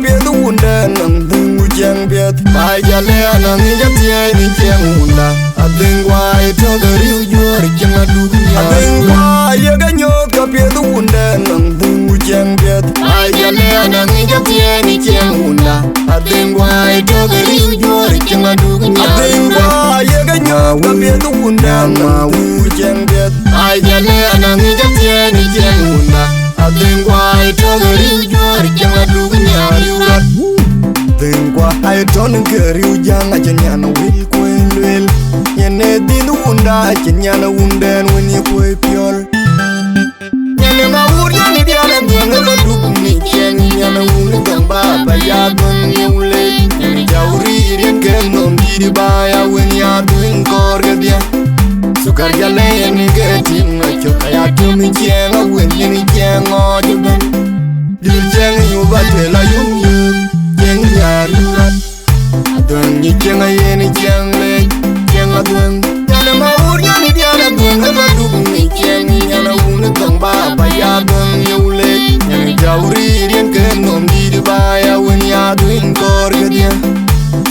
pia du unda nang du jang pia bai ja le nang ja pia ni jang unda ading wai to ga riu yor jang adu ading wai ya ga nyot ka pia du unda nang du jang pia bai ja le nang ja pia ni jang unda ading wai to ga riu yor jang adu ading wai ya ga nyot ka pia du unda nang du jang pia bai ja le nang ja pia ni jang unda ading wai to ga riu yor jang adu nyariurat Dengwa ay ton keriu jang ajanyana wil kwen lwel Nyene din unda ajanyana unden wen ye kwe piol Nyene ngawur yani diana mwenga kaduk ni chen Nyana unge gamba bayadun yule Nyene jauri irien kenom diri baya wen yaduin korga dia Sukar jale yene getin ngachok ayatumi chenga wen yene chenga juban Dil chenga yubatela yung yuk Jeng yarurat Adun yi jenga yeni jeng le Jeng adun Yana maur yani diana dun Heba dukung ni jeng Yana unu kong baba yadun yule Yana jauri rien kenom diri baya Wen yaduin korga dia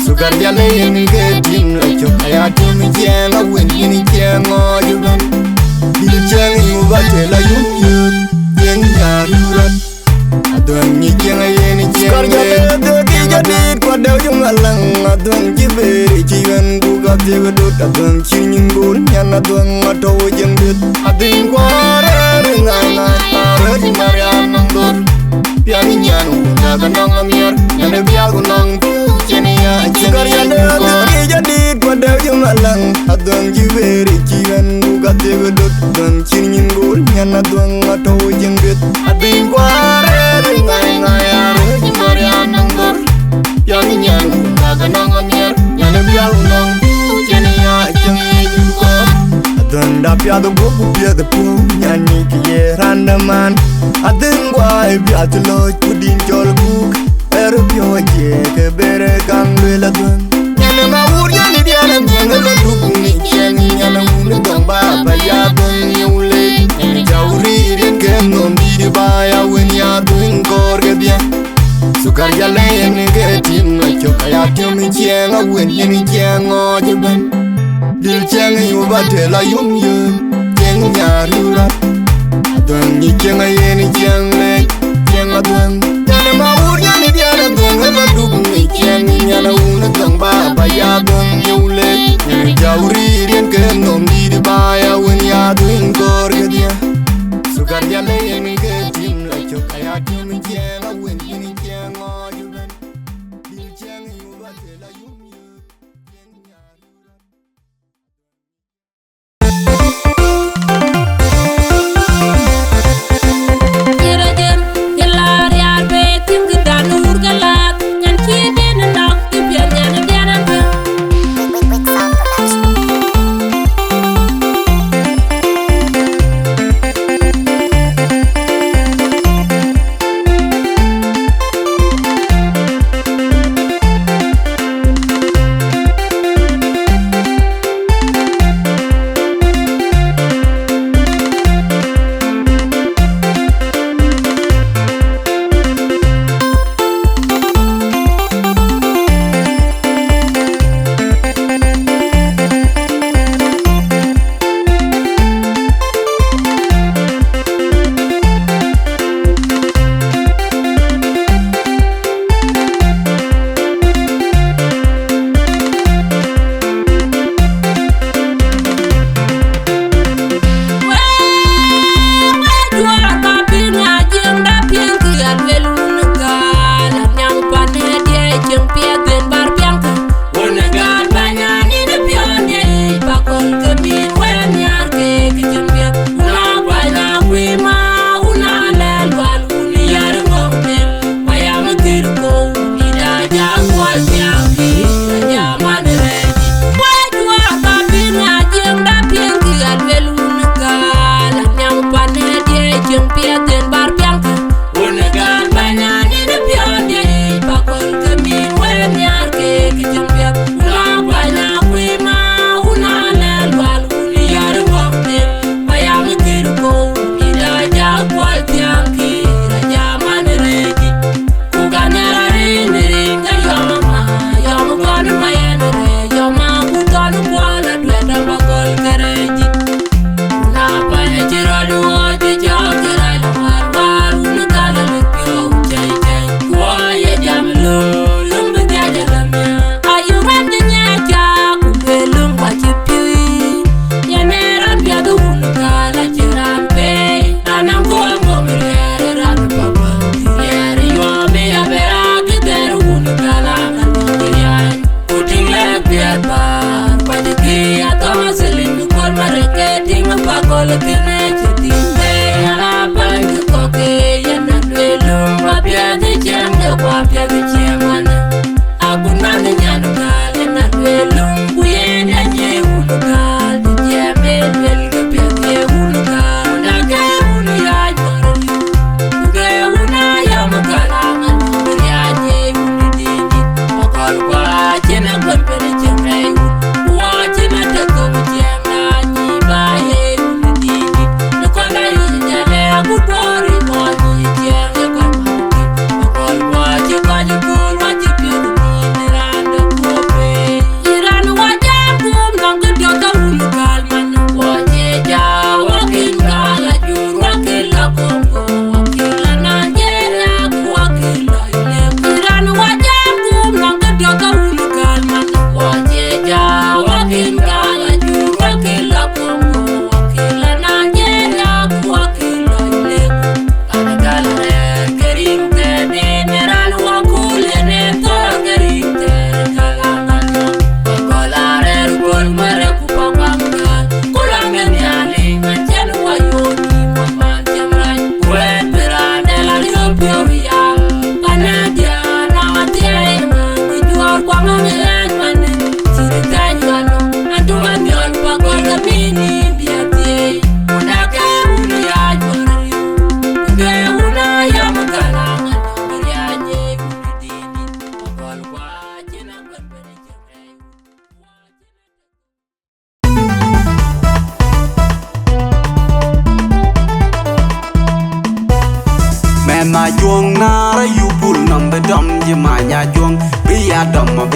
Sukar jale yeni getim lechok ayatumi jeng Awen yeni jeng ojuban Dil jeng yubatela yung yuk Jeng yarurat Adun yi jenga yeni jeng le Jadid kwa deo yung alang Adun jibiri jiwen Guga tiga dut Adun chinying gul Nyan adun atawo jeng dit Adin kwa rere ngana Arre marian nang dur Piani nyan Unda kanang amir Nane biagu nang Chene ya Sukar ya deo jadid kwa deo yung alang Adun jibiri jiwen Guga tiga dut Adun chinying gul Nyan adun atawo jeng dit Adin kwa rere ngana Arre marian nang dur Yang nyan Naga nang amir Nyana bial nang Chene ya changi yuko Adun da piado gogu piado po Nyani kiye randaman Adun guay bial tilo Kudin jol guk Ero pyo je Kebere kang lwela dun Nyana mawur yani diana Nyana kaduk ni cheni Nyana unu dong baba yadun yule Nyana jauri rien kenom Diri baya wen yadun korga dia Sukar jale yeni getim ngachok ayatumi jeng Awen yeni jeng ojuban Dil jeng yubatela yung yun Jeng nyarurat Adun yi jeng yeni jeng le Jeng adun Yana mawur yani diana dun Heba dukung ni jeng Yana unu kong baba yadun yule Yana jauri rien kenom diri baya Wen yaduin korga dia Sukar jale yeni getim ngachok ayatumi jeng Awen yeni jeng ojuban Dil jeng yubatela yung yun Jeng nyarurat Yirajir, yilar yar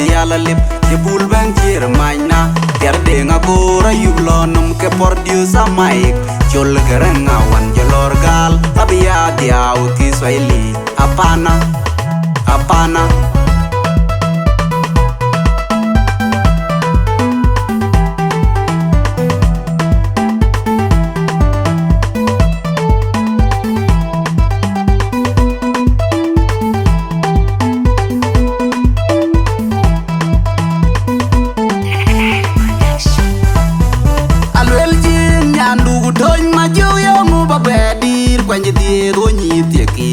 biala lip Jibul bang jir maina Tierde nga kora yublonum ke producer mic Chol gerenga wan jalor gal Abia dia uki Swahili Apana Apana Kwenye die do nyi tieki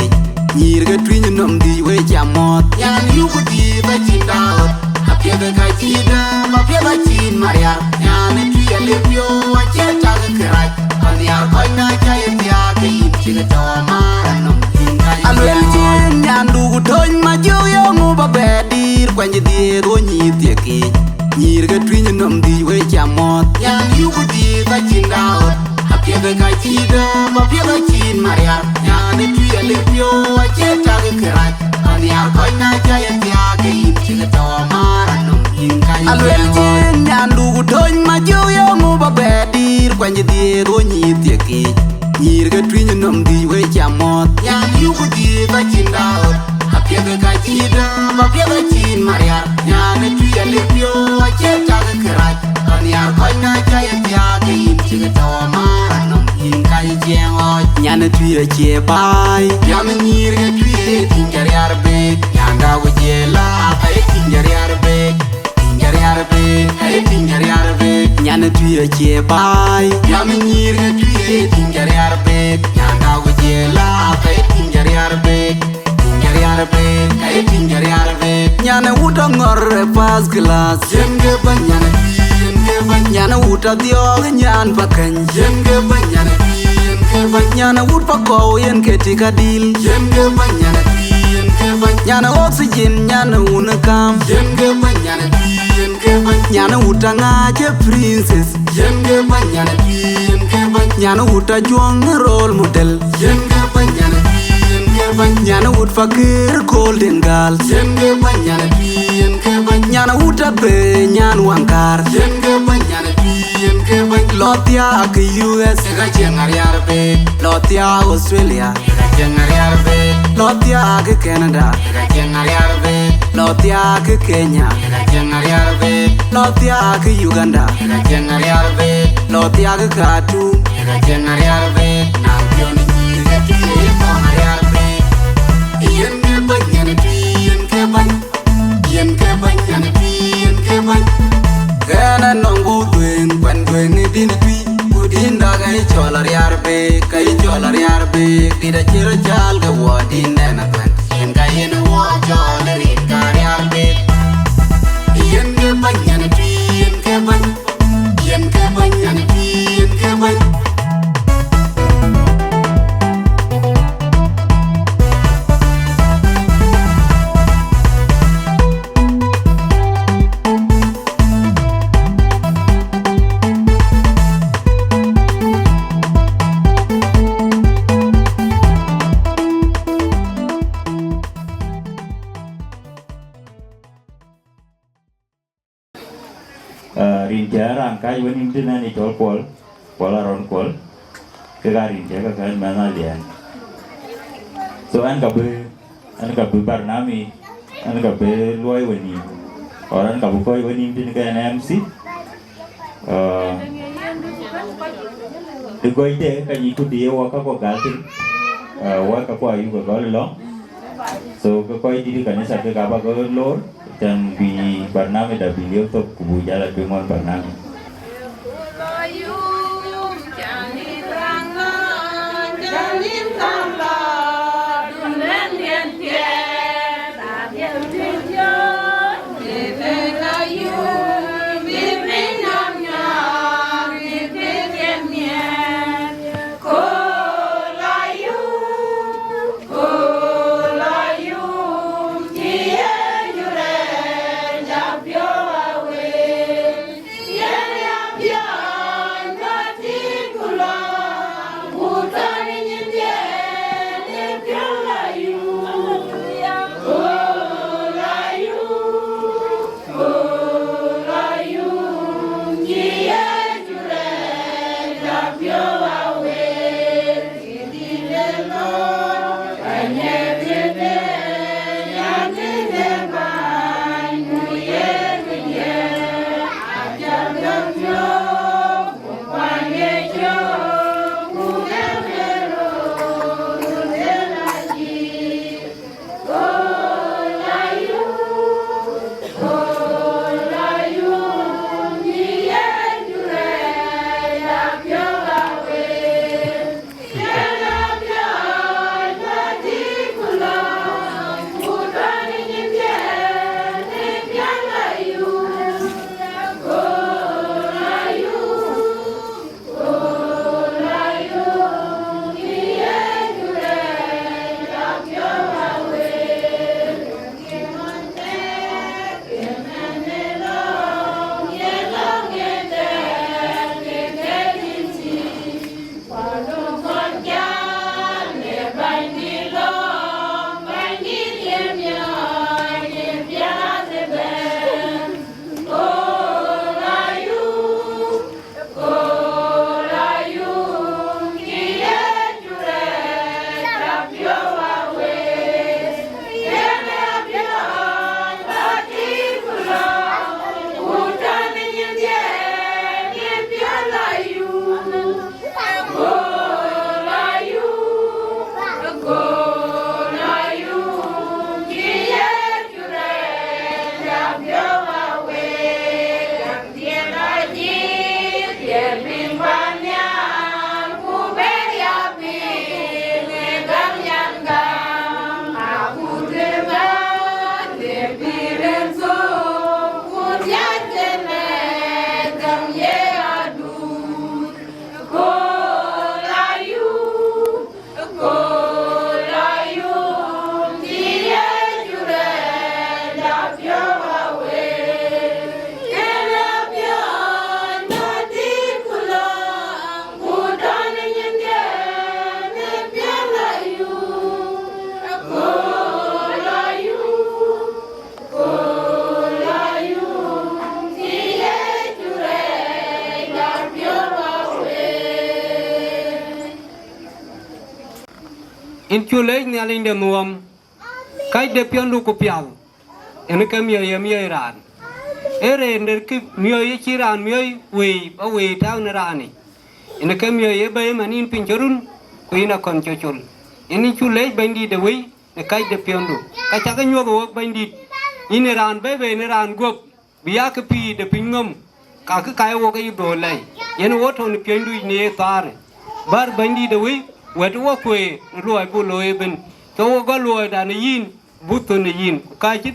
nyir ga twin nom di we jamot yan yu ku di ba chinda apia ga ka chida ba pia ba chin maria yan tu ya le pio a cheta ga krai an yar ko na cha ya ke yin chi ga to ma nom kin ga alwel chin yan du ku ton ma ju yo mu ba be dir kwenye die do nyi tieki nyir ga twin nom di we jamot yan yu ku di ba chinda Apia ga chida ba pia ga chin maria yani tu ya le pio a cheta ga krai an yar ko na cha ya ke yin chi ga to ma nom yin ka alwel chin yan du ku ton ma ju yo mu ba be dir kwenye die do nyi tieki nyir ga twin nom di we jamot yan yu ku di ba chinda Apia ga chida ba pia ga chin maria yani tu ya le pio a cheta ga krai an yar ko na cha ya ke yin chi ga to ma Nyana tuya che bai Yama nyirga tuye tinjari arbe Yanga wajela Ay tinjari arbe Tinjari arbe Ay tinjari arbe Nyana tuya che bai Yama nyirga tuye tinjari arbe Yanga wajela Ay tinjari arbe Tinjari arbe Ay tinjari arbe Nyana wuta ngorre pas glass Jenge banyana tuye Nyana wuta diog nyan pakan Jenge banyana Nyana wood pa ko yen ketika dil Jenge banyana tuyen ke banyana oxygen nyana unakam Jenge banyana tuyen ke banyana utanga je princess Jenge banyana tuyen ke banyana uta juang role model Jenge banyana tuyen ke banyana wood fakir golden girl Jenge banyana tuyen ke banyana uta be nyan wankar Jenge banyana tuyen ke Lotia ke US ga jengar yarbe Lotia Australia ga jengar yarbe Lotia ke Canada ga jengar yarbe Lotia ke Kenya ga jengar yarbe Lotia ke Uganda ga jengar yarbe Lotia ke Khartoum ga jengar yarbe Nampion ni ga tiye kongar yarbe Yen ke banyan tiyen ke ban Yen ke banyan tiyen ke ban Gana nongu duen kwan duen ni din tui Udinda gai cholar yarbe Kai cholar yarbe Dida chiro chal ga wadin nena kwan Yen ga yen wo cholar in kar yarbe Yen ke banyan tui yen ke ban Yen ke banyan tui yen ke ban Rinjara angkai wenim dina ni Chol kol aron kol kegarin jaga kan mana lian so an kabe barnami an kabe luai wenim orang kabe koi wenim dina kan MC de koi de kan ikuti waka ko galtin waka ko ayu ko long so koi diri kan sa ke kaba ko lor dan di Barnami dah beliau tu kubu jalan dengan Barnami. in chule ni alin de nuam kai de pion lu ko pial en ka mi ran ere nder ki mi chi ran mi we taw na rani en ka mi be manin pinjorun ko ina kon chochul en chule bandi de we ne kai de pion lu ka cha ka nyogo bandi in ran be ne ran gop biya ka pi de pingom ka ka kai wo ka ibo lai yen wo thon pion lu ne tar bar bandi de we wet wo kwe ruai bu loe ben to wo go loe da ne yin bu to ne yin ka chit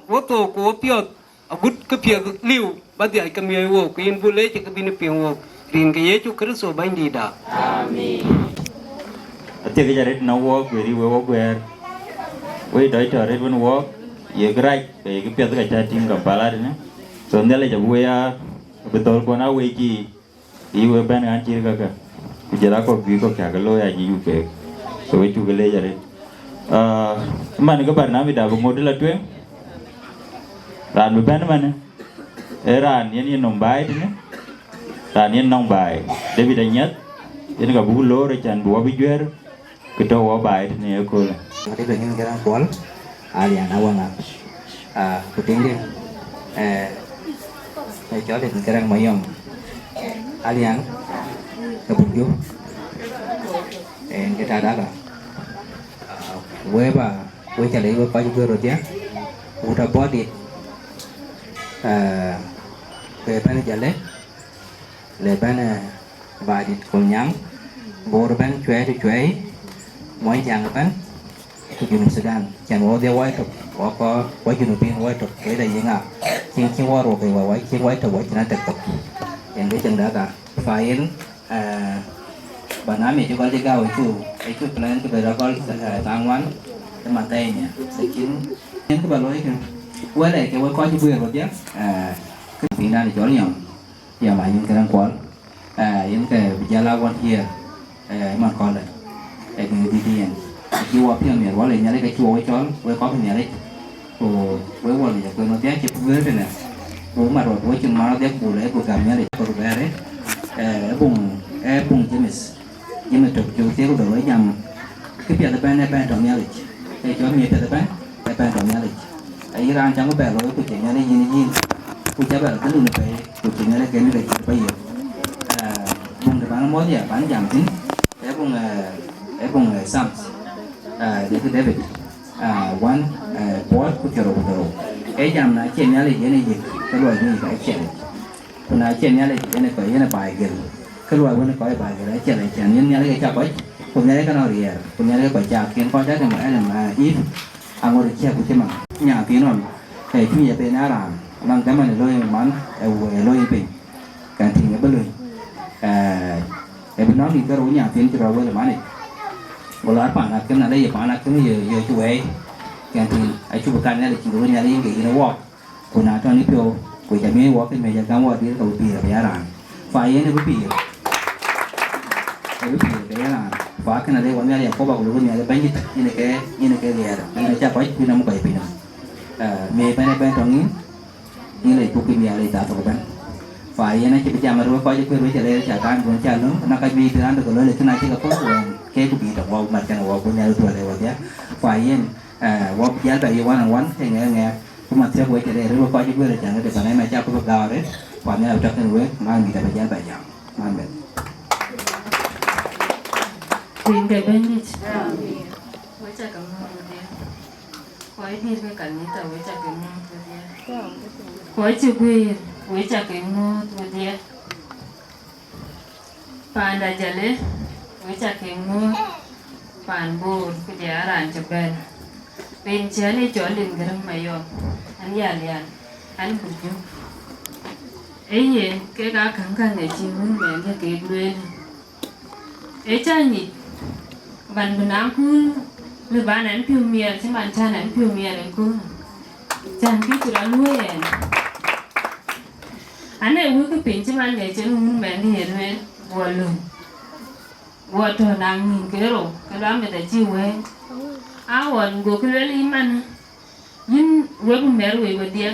wo to ko piot a gut ka pie liu ba dia ka mi wo kin bu le ka bin pi wo rin ke yesu kristo bandi da amen ate ke jaret na wo geri wo gwer we doi to red one wo ye grai ke pie ka cha tim Kampala ne so ndele ja bu ya betul ko na we ki I we ban an chi ka jela ko bi ko ka lo ya ji yupe so we chu gele jare man ko barna mi da bo model atwe ran bi ban man ran yen yen nombai ne ran yen nombai David Anyieth yen ga bu lo re chan bo bi gwer ko to wo bai ne ko ati do nyin garan kwal ali ana wana ko tinde cho được cái răng mấy ông alian cái bụng vô cái trà đó là quê trả lấy quê coi cho rồi chứ udah body về bên trả lấy bên vài đi cùng nhắn bộ bên chuế thì chuế mỗi dạng bên South Sudan chẳng có đeo quay tục có chừng biên quay tục cái này gì ngà chiên qua rồi thì quay chiên quay tục quay chỉ là tập tục hiện cái chừng đó cả phải bà nói mình cho con đi cao ấy chú plan cái về đó có tăng quán cái mặt tay nhỉ sẽ chín những cái bà lối kìa quay này cái quay coi như vừa rồi chứ cái Việt Nam thì chỗ nhiều giờ mà những cái đang quán những cái gia la quan kia mà còn lại cái người đi tiền chua phía miền quá lên nhà đấy cái chua cái chón với có cái nhà đấy với quần thì quên nó té chụp với thế này bố mà rồi với chừng mà nó té bù lấy bù cầm nhà đấy có bé đấy bùng chứ mà chụp chụp té có đổi nhầm cái việc là bên trong nhà đấy cái chó miền bên trong nhà đấy ấy ra chẳng có bè rồi của chuyện nhà đấy nhìn của cháu bè là cái đường này của chuyện nhà đấy cái này chụp bây giờ bùng thì bán món gì bán giảm tính bùng Songs để cái David one board của chợ đồ cái dòng là trên nhà này cái này gì cái loại như cái chuyện còn là trên nhà này cái này có bài gần cái loại của nó có bài gần đấy trên này trên những nhà này cái chợ bấy cùng nhà này cái nào thì cùng nhà này cái chợ kiến con trái cái mà ít ngồi được chơi của cái mà nhà kiến rồi để chúng nhà bên làm mang cái mà lôi món lôi bình cái thì cái bớt lười để bên đó thì cái đồ nhà kiến cho rồi là món này một loạt bản là cái này đây bản là cái giờ chú ấy cái thì ai chú bukan này chỉ có nhà đi cái nó walk còn nào cho ní phiêu của nhà máy walk cái mấy nhà cam walk đi cầu bì là bé làm phải ấy nó bì cái là phải cái này đây còn nhà này có bao nhiêu nhà bánh như này cái gì đó như này chắc phải cứ năm bảy bì nào mẹ bên trong ní như này chụp cái nhà này tạo tổ bên phải ấy nó chỉ bây giờ mà rồi coi cho quên với đây trả tan còn trả lớn nó cái bì từ ăn được rồi lấy cái này chỉ là có cái của bị đọc vào mặt cái nào của nhà tôi này vào nhé phải yên vào giá tại vì quán thì nghe cũng mặt theo quay cái này rồi coi chứ quên là chẳng để phần này mà cha có đào đấy còn nhà trong cái núi mang gì tại giá tại giảm mang về tiền cái bên đi với cha cầm ngon rồi quay đi với cả những tàu với cha cầm ngon rồi quay chụp quay với cha cầm ngon rồi pan đã trả lấy với cha kiếm mua phản bồ cái giá rán chụp bên bên trên này chỗ liền cái mày yo anh già liền anh cũng chú ấy gì cái cá khẳng để chim muốn bén cái kẹp lên ấy cha nhỉ bạn bên áo cứ người bạn anh phiêu miền chứ bạn cha anh phiêu miền anh cứ chẳng biết chỗ đó nuôi anh này nuôi cái pin chứ bạn để chân muốn bén thì hiện lên buồn luôn vợ thằng nàng nhìn cái rồi cái đó mình phải chịu ấy áo quần của cái lấy im ăn nhưng với con mẹ rồi vậy đi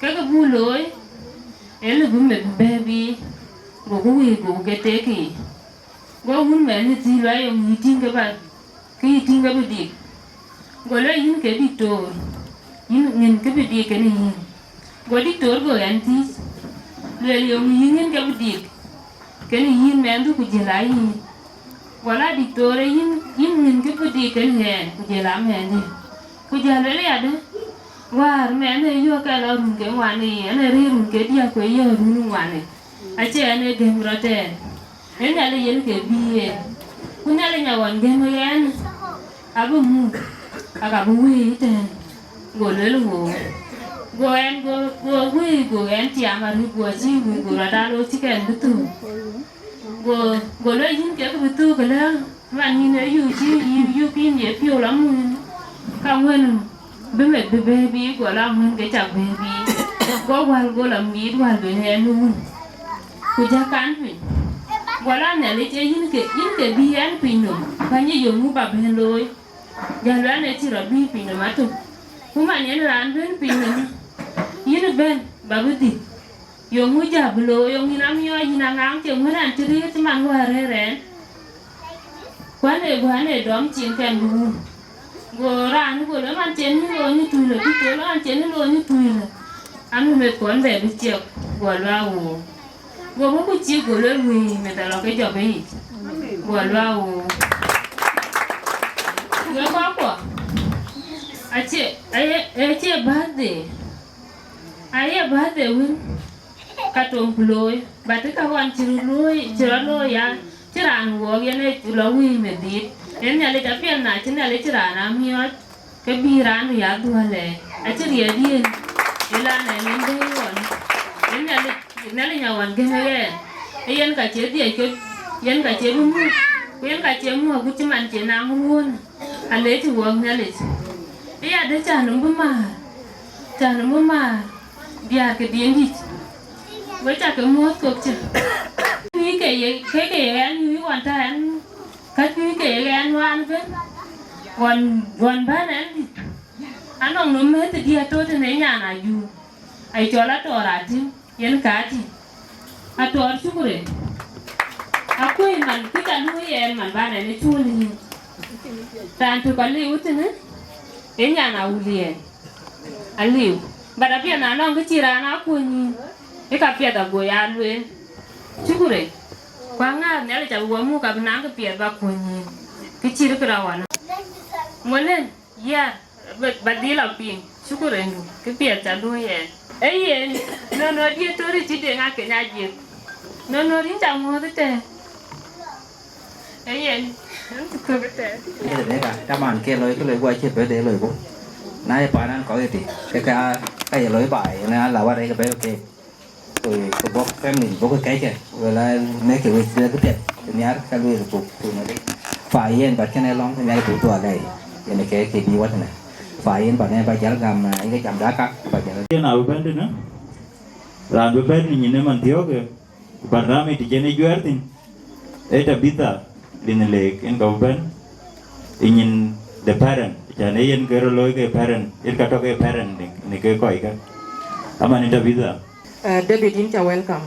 cái vui lối ấy là con mẹ baby của cái gì của cái tế kỷ với con mẹ như gì vậy ông nhìn tin cái bạn cái tin cái bị gọi là những cái đi tour những cái bị cái này gọi đi tour gọi anh tí rồi những cái bị cái này những mẹ tôi cũng lại gọi là đi tour ấy những cái bị cái này cũng làm mẹ đi cũng lại là đó wow mẹ này vô cái là cái ngoan này anh ấy cái dia quay vô luôn ngoan này anh chị anh ấy game rồi thế anh ấy là những cái bia cũng là nhà quan game rồi anh abu mu aga buwi thế gọi là luôn gọi anh gọi buwi gọi anh chị mà đi gọi gì gọi là đã lo chicken bự tu gọi là những cái bự tu cái là mà nhìn thấy yêu pin nhẹ phiêu lắm không hơn bên mẹ baby gọi là hơn cái chạc baby có gọi là mít gọi về hè luôn cứ cha cán vậy gọi là này lấy chơi những cái bia ăn pin nữa và như dùng mua bắp hen lôi giờ là này chỉ là bia pin nữa mà thôi cũng mà nhớ là ăn bên pin nữa những bên bà bự đi dùng mua chả bự dùng như năm nhoi như năm ngang chừng mới ăn chưa đi chứ mang qua rẻ quán này đóng chuyện kèm luôn gồ ra nó gồ nó ăn chén như tùy là cái chỗ nó ăn chén như tùy là ăn mệt quán về bị chèo gồ loa gồ mất cái chiếc gồ lên mì mệt là cái job ấy gồ loa gồ quá quá ai chị bát để win cả tuồng lôi bà tới các quan chỉ lôi ya chỉ là ăn uống cái này là win mệt đi em nhà lấy tapi anh nói là lấy chả làm hiếu cái bì ran ya đua lệ anh chỉ riêng đi là này mình đây còn em nhà lấy nhà hoàn cái này ấy anh cả chế thì cái anh cả chế mua cái anh cả chế mua cũng chỉ ăn chế nào không luôn anh lấy thì uống nhà lấy ấy à đấy chả nó mà bia cái điên gì với chả cái mua cược chứ cái anh như hoàn thành anh cách như cái anh ngoan với còn bán anh ông nó mới từ dia tôi thì này nhà này du ai cho là to ra chứ yên cả chứ à to ở chỗ rồi à quên mình cứ cả nuôi em mình bán này nó chua liền tan tôi có liu thế nữa đến nhà nào liền anh liu bà đã biết là nó cái chi ra nó quên cái cà phê đã bồi ăn luôn chứ rồi quang à nếu là cháu uống mua cà phê nắng cái phê và quên cái chi đó cái đâu anh muốn lên yeah bà đi làm pin chứ rồi cái phê cháu nuôi em ấy nó đi tôi đi chỉ để ngay cái nhà gì nó đi cháu mua thế thế ấy tôi biết thế cái đấy cả các bạn kia lời cái lời quay chết với để lời cũng nãy bạn ăn có gì cái lời bài nó là qua đây cái bé ok rồi có bóc family bóc cái kìa rồi là mấy kiểu việc cái tiền nhà cái lui được tụi nó đi phải yên bật cái này long cái này tụi tua này cái đi quá này phải yên bật này bây giờ làm cái chạm đá cắt bây giờ cái nào bên đấy nữa làm bên này nhìn mình thiếu kìa bạn ra mình thì cái này duyệt tin ấy là biết à đến lệ cái cầu bên nhìn the parent cho nên yên cái lối cái parent yên cả cái parent này cái coi cái ama ni biết à David Incha, welcome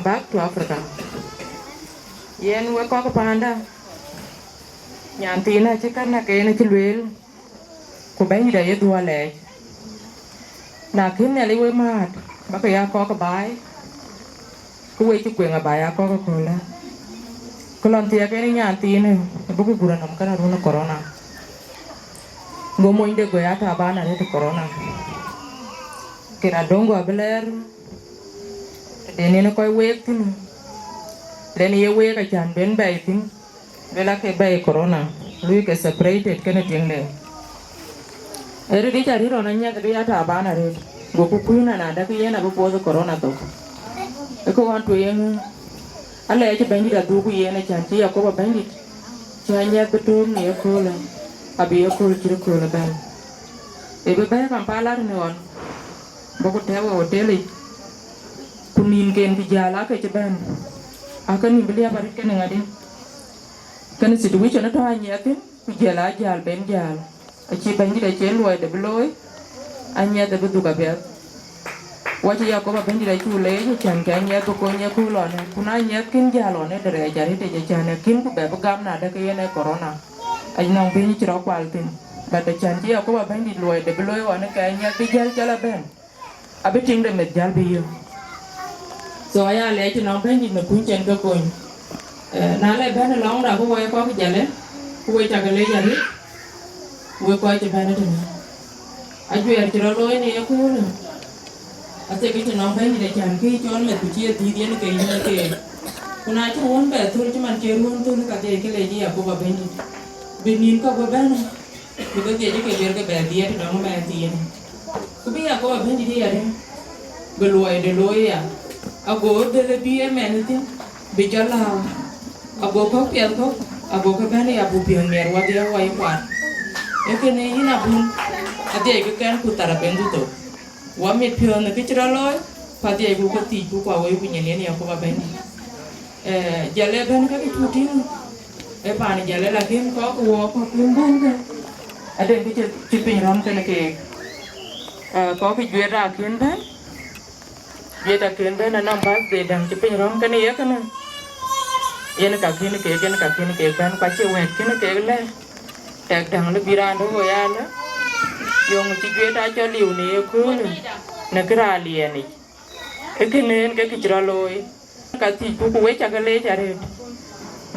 back to Africa. Yen we ko panda. Nyantina chikan na kena chilwel. Ko ben da yedwa le. Na kin ne liwe mat. Ba ka ya ko ka bai. Ko we chi kwen bai ya ko ka kola. Ko lon tia ke ni nyantina. Bu ku gura nam kana ru na corona. Ngo mo inde go ya ta bana ne corona. Kira dongo abeler deni na koy wek tin deni ye wek a chan ben bay tin bela ke bay corona lui ke separated kene tiengle eri di chari ro na nya ke ya ta bana re go ku kuina na da ke yena bo po corona to e ko wan to yen ale ke ben di da du ku yena chan ti ya ko ba ben di chanya ke to ni ko la abi ko chi ko la ban e be bay Kampala ni on boko tewa hotel kunin ken bijala ke ceban akan ni beli apa ken ngadi kan situation to Anyieth bijala jal ben jal aci bangi da chen loy de bloy Anyieth de budu ka biat wachi ya ko ba bendi da chule je chan ka nya to ko nya ku lo ne kuna nya kin ja lo ne dere ja rite je chan kin ku be gam na da ke ne corona ai nong bi ni chro kwal tin ba da chan ya ko ba bendi loy de loy wa ne ka nya bi jal jala ben abi ting de met jal bi yo so ya le chi nong bendi me kun chen ko ko na le ben long da ko wa ko ki jale ku we cha ga le ja ri we ko che ben de a ju er chro loy ne ku ne ate ke nong bendi de chan ki chon me ku chi ti di ne ke ne ke kuna chi won be tur chi man che ruon tu ka te ke le ji ya ko ba bendi benin ko ba ben bi ko je ke ber ke be di et dong me ti ne ku bi ya ko ba bendi di ya de be loy de loy ya a go de le bi e men ti bi jala a go ko piel ko a go ko ben ya bu piel mer wa dia wa kwa e ke ne ina bun ate ke kan ku tara bendu to wa mi piel ne ke chira loy pa dia ku ko ti ku kwa wa ku nyen ne ya ko ba bendi jale ben ka ki tutin e pa ni jale la kim ko ko kim ben ka ade ki chi pin ram ke ne ke có cái duyệt ra kiến bên là năm bát để đằng chụp hình rom cái này cái này yên cả kiến cái bên qua chiều hết cái lên để đằng nó bị ra nó rồi ăn đó dùng chỉ duyệt ra cho liều này cứ nó cái ra liền này cái nên cái chira lôi cái thì cũng quay chắc cái lấy chả được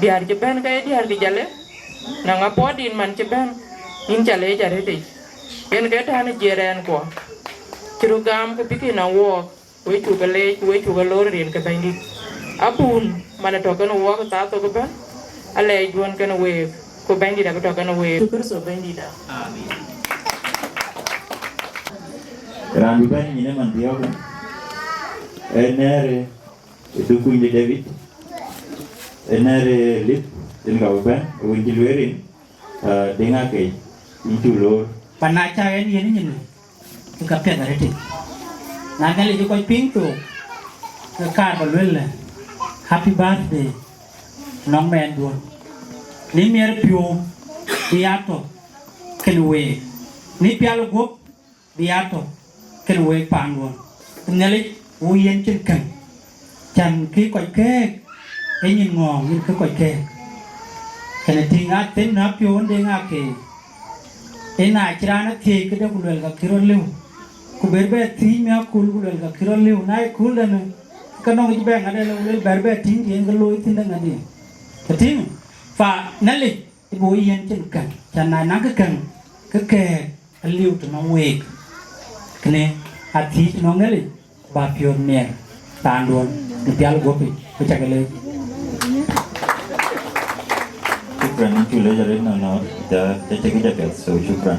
biar chụp bên cái biar đi chả lấy nàng ngáp bó đi mình chụp bên in chả lấy chả được thì yên cái thằng nó chia ra của chiro gam ke piki na wo we chu ga lor rin ke bandi apun mana to kana wo ta to ga ale juan kana we ko bandi da to kana we to so bandi da amin ran ban ni ne man dio ko enere du ku ni David enere lip den ga ban won ji lerin denga ke itu lor panacha en yen ni ka pet na rete na ga le ko ping to ka ba le happy birthday nong men duon ni mer pio biato kenwe ni pialo gop biato kenwe pan duon ngale u yen chen kan chan ki ko ke e nyin ngong ni ko ke kene tinga ten na pio de nga ke e na chirana the ke de kulel ka kiro lew ku berbe ti me kul kulel ka kiro lew na kul da ka no ji be ngade le berbe ti yen ga loy tin da ngade ka tin fa nale e bo yen chen kan chan na na ka kan ka ke lew to no we kene a ti no ngale ba pio me tan don ni pial go pe ko cha le shukran chule jare no da cheki jaket so shukran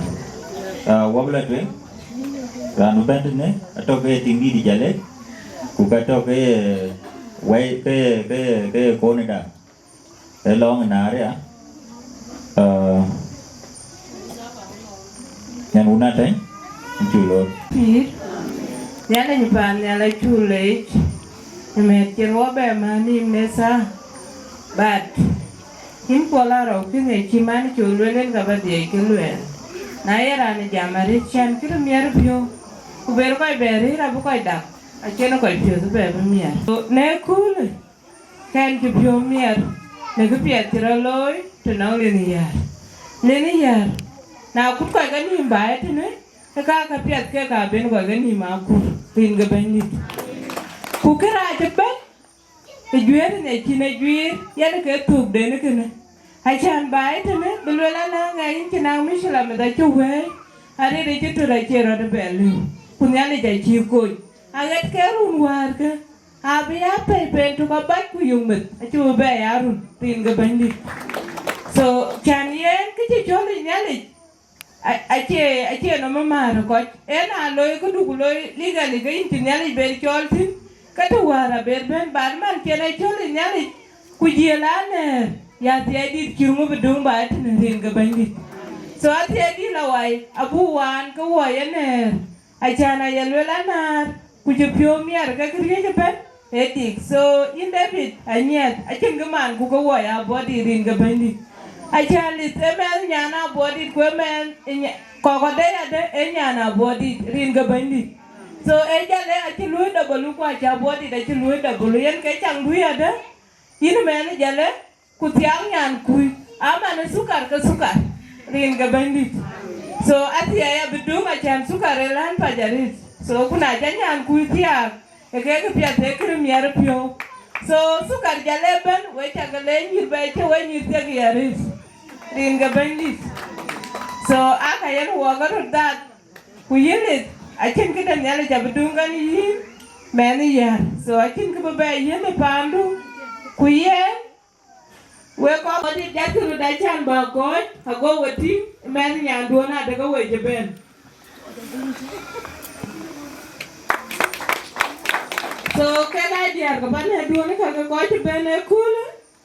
wabla twe ranu band ne ato ke tingi di jale ku ka to ke wai ke ko ne da e long na re yan una tai chulo ya la pan ya la chule me quiero ver mani mesa but him pola ro ki ne ki man chulo len ga ba de ke luen na era ne jamari chan ki mier pio ku ber ko beri ra bu ko da a chen ko pio du be mier ne cool kan ki pio mier ne ku pia tira loy to na le ni yar na ku ko ga ni ba et ne ka pia ke ka ben ko ga ni ma ku pin ga ben ni ku kra je ben e juer ne kine juer ya ne ke tuk de ne kene ai chan bai te ne bilwela na ngai kina mishla me da chuwe ari de chitu ra chero de belu kunya le jai chi ko agat ke run war ke abia pe tu ka bat ku yung met a chu be ya run tin ga bandi so chan yen ke chi choli nyali ache no mama ko ena loy ko du loy liga liga intin nyali be chol tin ka tu wara ber ben ban man kene choli nyali ku jela ne ya tiadi kirmu bedung ba tin rin ga bandi so tiadi lawai abu wan ko wayene achana yelwela na ku je pio mier ka kriye je ben edik so in David Anyieth achen ga man ku ko waya body rin ga bandi achali temel nyana body ko men ko de ade nyana body rin ga bandi So jale achi lui double kwa cha body da chi lui double yen ke chang lui ada. Yin men jale ku tiang nyan kui ama na sukar ke sukar rin ga bandit. So atia ya bedung achan sukar elan pajarit. So kuna janyan kui tiang ke pia te krim yar pio. So sukar jale ben we cha gale nyir ba che we nyir te yaris rin ga bandit. So aka yen wa ga dat ku yin achin kita nyale jabdung kan yin meni ya. So achin ke ba yin pandu ku yen we ko mati jaturu da chan ba ko hago wati meni nya duona daga we jeben. So kena dia ke bana duona ka ko jeben e kula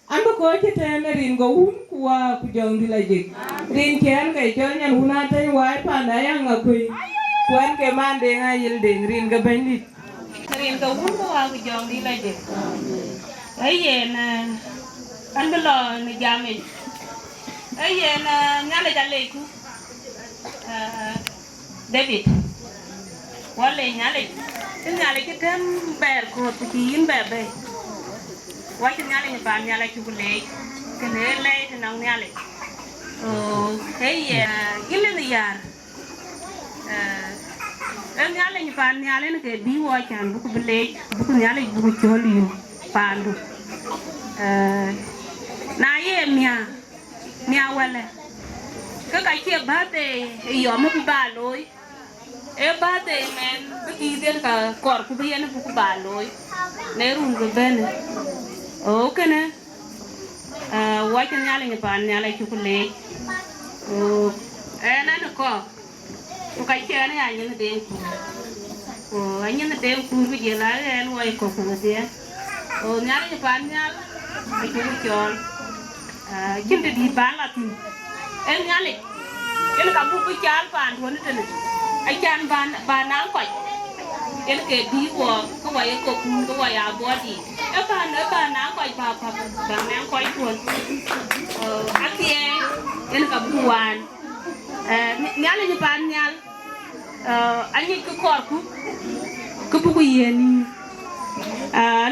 amba ko tene rin go kuwa ku jong dilajik rin ken ka jonyan una tan wai pa na yang akui kwan ke mande nga yilding rin ga bandit rin ga kuwa ku jong dilajik ayen andalo ni jami ayen nyale jale ku David wale nyale kitem ber ko tin bebe wa nyale ni ban nyale ku le kene le nang nyale gile ni yar nyale ni pan nyale ni ke bi wa chan bu ku le bu ku nyale bu choli pandu na ye mia wala ka che bate yo mo ba loy e bate men bi den ka kor ku bi en bu ku ba loy ne run go ben o kene wa chan nyale ni pan nyale ku le na no ko ka che ne anyin den ku anyin den ku bi je la en wa ko ku de nyale ni pan nyale ku chol chinde di ban la tin en nyale en ka bu chal pan thon tene ai chan ban na ko en ke di wo ko wa ko ku ko wa ya body e ban na ko ba na ko thon atie en ka bu wan nyale ni ban nyal anyi ko kor ku bu yeni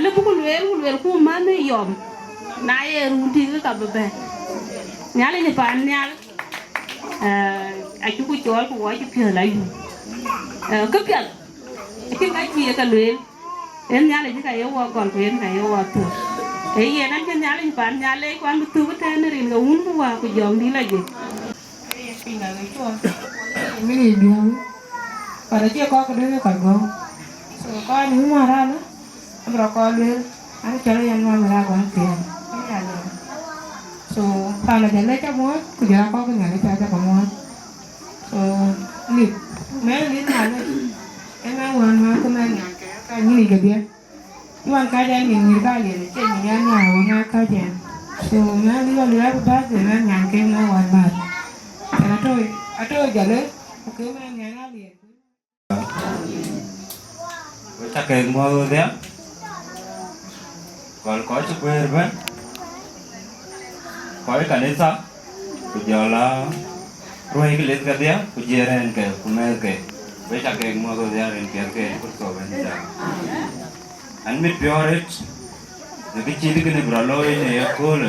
le bu lwer ku man yom na ye rundi ka bebe nyale ni pan nyal a chu ku chol ku wa chu pye la yu ka pye ti ka chi ka lwen en nyale ji ka ye wa kon ku en ka ye wa tu e ye nan ken nyale ni pan nyale kwan tu ku te ne rin ga un ku wa ku jong di la ji pinga ga chu mi ni biang para che ko ka de ka go so ka ni ma ra na abra ko lwen an chale yan ma ra ko an so pana de le cha mo ku ja ko ka ngale cha cha ko mo so ni me ni na le e ma wan ma ko ma nya ka ni ga bia wan ka ja ni ni ba le che ni nya nya wa na ka ja so ma ni wa le ba de na nya ke ma wan ba ato ja le ku ma nya na le ta ke mo de còn có chút quê rồi có cái này sao bây giờ là rồi cái lịch cái đấy bây giờ là cái cũng là cái bây giờ cái mua cái đấy là cái cũng có bên đó anh biết biểu hết cái chi cái này bả lôi này Akol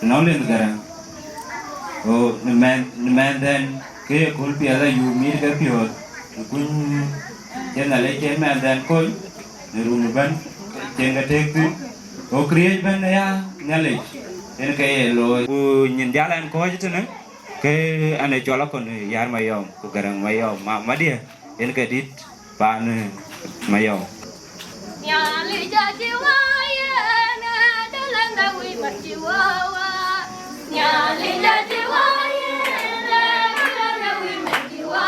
nó lên cái này man then cái Akol bây giờ you meet cái biểu cũng trên là lấy trên man then coi rumah ban jenga tektu o create ban ya nyale en kay lo ku nyin jalan ko jitu ne ke ane chola kon yar mayom ku garang mayom ma dia en kay dit pan mayom ya li ja jiwa ya na dalang da wi ma jiwa ya li ja jiwa ya na dalang da wi ma jiwa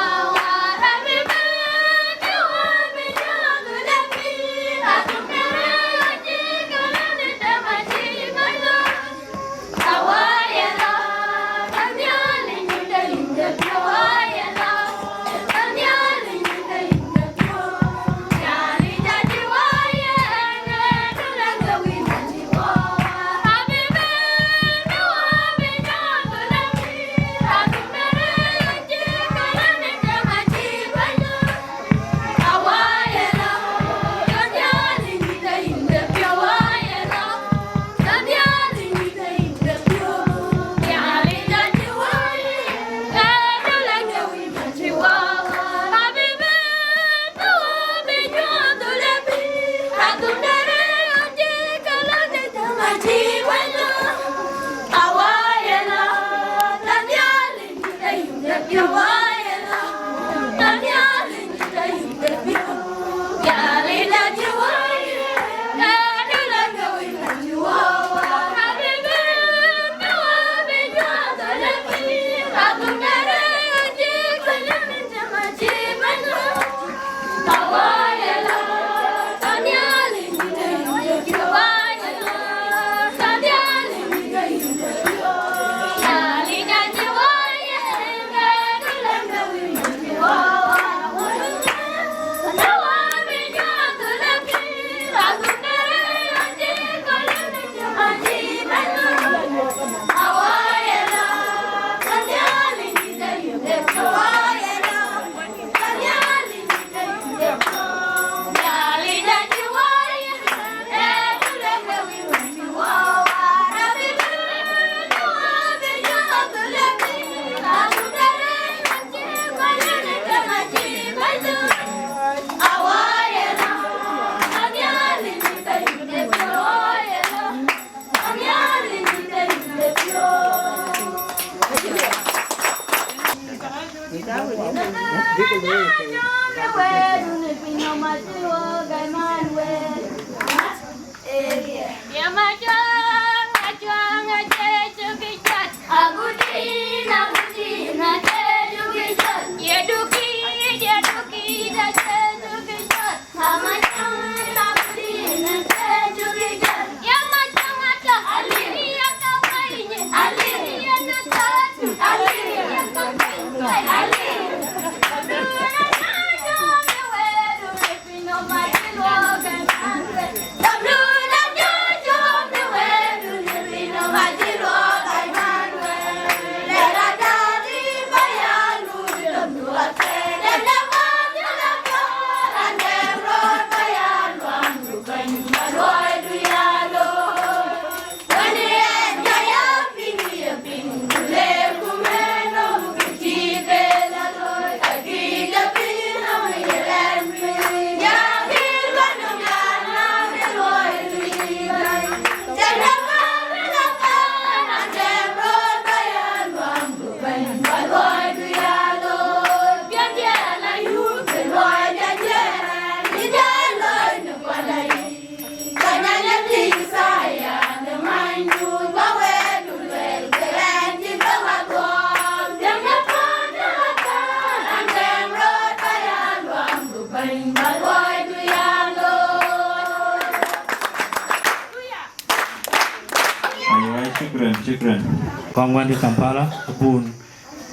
Kongwan di Kampala, Boon,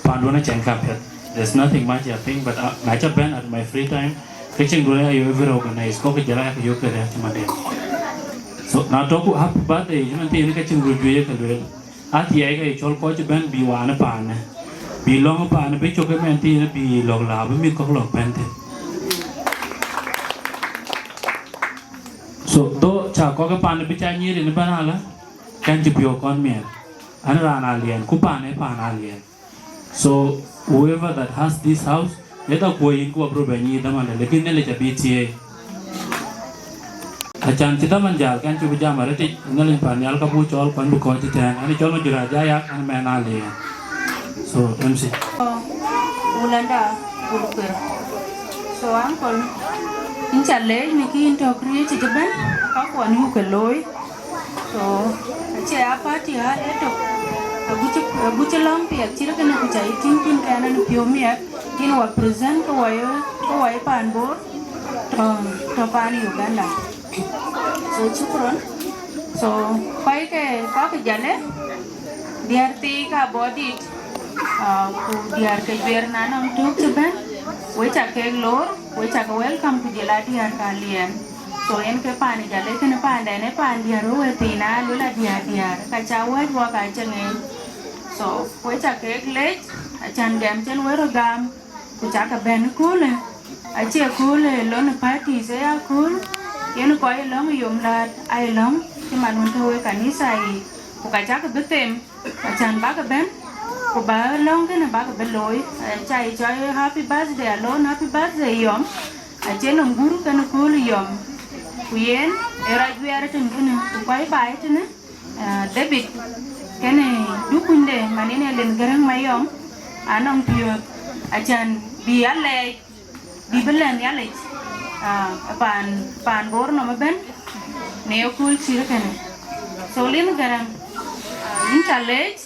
Panduna Chankapet. There's nothing much I think, but I just been at my free time. Teaching Dula, you ever organize, Koka Jala, you could have so now talk happy birthday, you know, the catching with you. At the Aga, Chol Coach Ben be one upon. Be long upon a bit of a man, be long love, me couple of pente. So, though Chakoka Pan, the Chinese in the banana, can't you be your con me? And ran alien, Kupane pan alien. So, whoever that has this house, let us go in Kuocgoor them and the Kinelita BTA. A chanchita manjal can't you be jammerati, Nalin Panyal Kapu Chol, Pandu Contitan, and the Cholo Jaya and Man alien. So, MC. Ulanda, Kuocgoor. So, Uncle, in Chale, Niki into create a band, Kakwan Hukaloi. So, a chair party had a Buchalam, a chicken which I think in Canada, Piomia, in what present a wire pan board, Topani, Uganda. So, Chukron. So, quite a coffee jale. They are take a body, they are Kajuer Nanam to Japan, which are Keg Lord, which are welcome to Gelati and Kalian. So, in Kapani, Jalek and a panda and a pandia, Ruetina, Lula Dia, Kachawa, walk I so, which are cake late, a chan gamton wear a gum, which are a ben cooler. I cheer cool, lone parties, they are cool. You know, quite a long young lad, I long, the man went away canisai, who got jack a bit them, a chan bag a ben, who buy a long and a bag of beloy, a chai joy happy birthday alone, happy birthday yum, a genum guru can a cool yum. We ain't a right we are at to buy by it, debit. Can I do kunde manine len garang mayom anong pio achan bi ale bi belen yale pan bor no maben ne okul chirkan so lin garam in challenge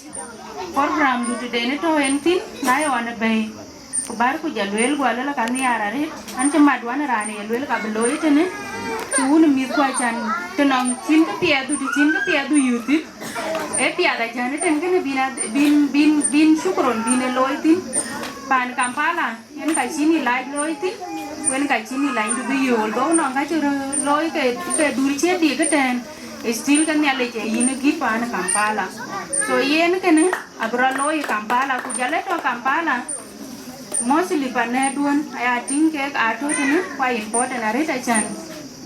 program du de ne to entin na yo ana bay ko bar ku jalwel gwala la kan yara ri an chama dwana rani yelwel ka beloy tene chuun mi ko chan tenong chin ka pia du yuti e pia da jane ten kene bin shukron bin loy tin pan Kampala yen ka chini lai loy tin wen ka chini lai du bi yol do no ka chur loy ke duri che di ka ten still kan ya le che yin gi pan Kampala so yen kene abra loy Kampala ku jale to Kampala mostly panedun aya tin ke ato tene kwa important are ta chan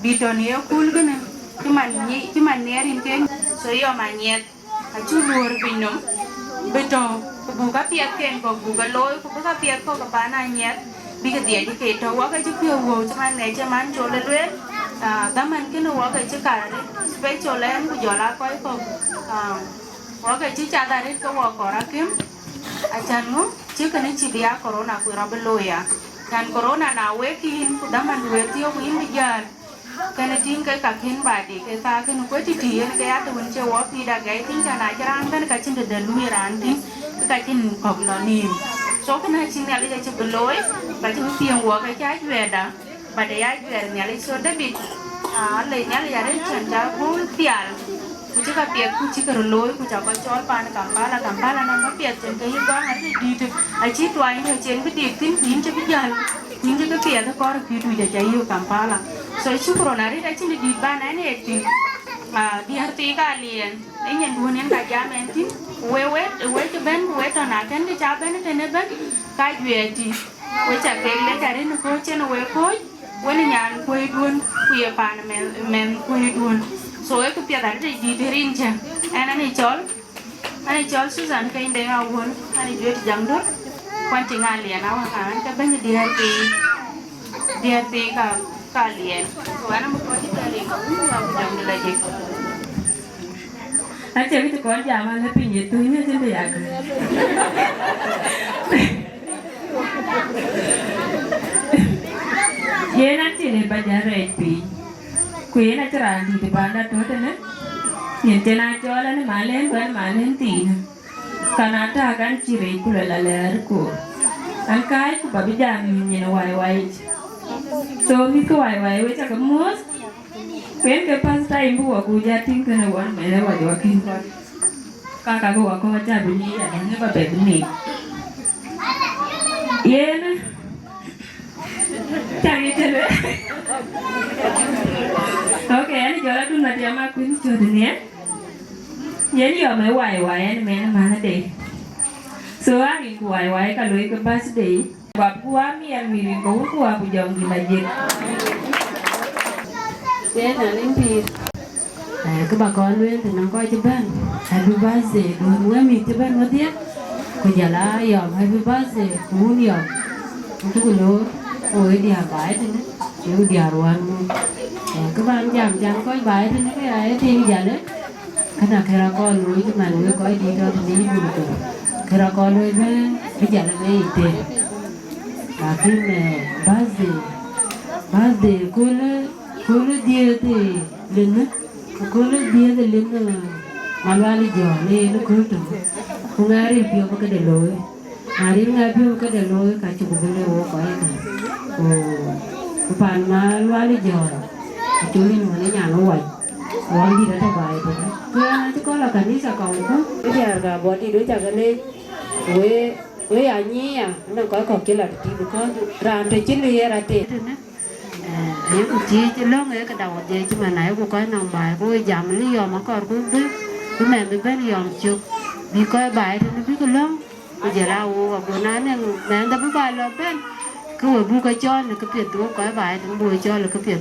biton ye kul gane cuman nerin ke so yo Anyieth achu lur pinom beto buka piat ken ko buka loy ko buka piat ko ka bana Anyieth bi ka dia di ke to wa ka chu pio wo cuman ne chaman chole lwe daman ke no wa ka chu ka special en ku jola ko wa ka chu cha da ri ko wa ko ra kim achan mo chu ka ni chi bia corona ku ra beloya kan corona na we kin ku daman we tio ku in bijan kana tin kai ka kin ba di kai ta kin ko ti ti ne ga ta won che wo pi da ga tin ka na jaran kan ka chin de lu ran tin ka chin kok lo ni so kana chin ne le che beloy ba chin piang wo ka cha we da ba de ya we ne le so da bi le ne le ya re chan ja ko pial ku chi ka piet ku chi ka loy ku cha ko chol pan Kampala na ma piet chen kai ba ha di tu a chi twai ne chen bi di tin yin che bi jan yin che ka piet ko ra ki tu ja ja yo Kampala so shukronari da chin di ba na ne ti di harti ka lien ne nyen du nen ka ja men ti we ke ben we to na ken cha ben te ne ben ka yue ti we cha ke le ka ren ko chen we ko we ne nyan ko duon ku ye pan men ko duon so e ku pia da di rin cha ana ni chol Susan ka inde ga won ani jot jang do kwan ti nga lien awa ka ka ben di harti ka kalian suara mau kau kita lihat kamu mau jam lagi aja itu kau zaman lebih nyitunya jadi aku ye nanti le bajar repi kue na cerah di depan tu tene yang cina jualan malen tin kanata akan ciri kula lalerku angkai ku babi jam nyina wai so mi ko wai we cha ka mos pen ke pas time bu ku ja tin ka na wan me la wa jo kin ko ka ko ko cha bi ni ya ne ba be ni yen cha ni tele okay ani jo la tu na dia ma ku ni jo de ne yen yo me wai ani me na ma na de so ani ku wai ka loi ka pas de Papua mian mirin ko ku aku jong di masjid. Thế là lên thì các bà con lên thì nó coi cho bên happy birthday đôi mỗi mình cho bên một tiết bây giờ là yom happy birthday muốn yom chúng tôi nói ôi đi học bài thì nó chịu đi học luôn các bạn chẳng coi bài thì nó cái ấy thì giờ đấy cái nào khi ra con nuôi cho mà nuôi coi đi đâu thì đi buồn cười khi ra con nuôi bây giờ là mấy tiền akhirnya birthday kule dia tu lena malwali jo le no kultu ngari pio ka de loy ngari pio ka de loy ka chu bele wo ko ai ka pan malwali jo chu ni mo ne nya no wai wai di da bai to ka na ko la kanisa ka ko dia ga body do cha ga le we Anyieth nó có cái là tí có ran thì chín lìa ra tết ấy cũng chỉ lớn ấy cái đầu gì chứ mà nãy cô coi nòng bài cô giảm lý do mà còn cô biết cô mẹ mình biết dòm chụp vì coi bài thì nó biết cái lớn bây giờ là cô bữa nay nè mẹ ta biết bài là bên cứ buổi bu coi cho là cái việc tôi coi bài thì buổi cho là cái việc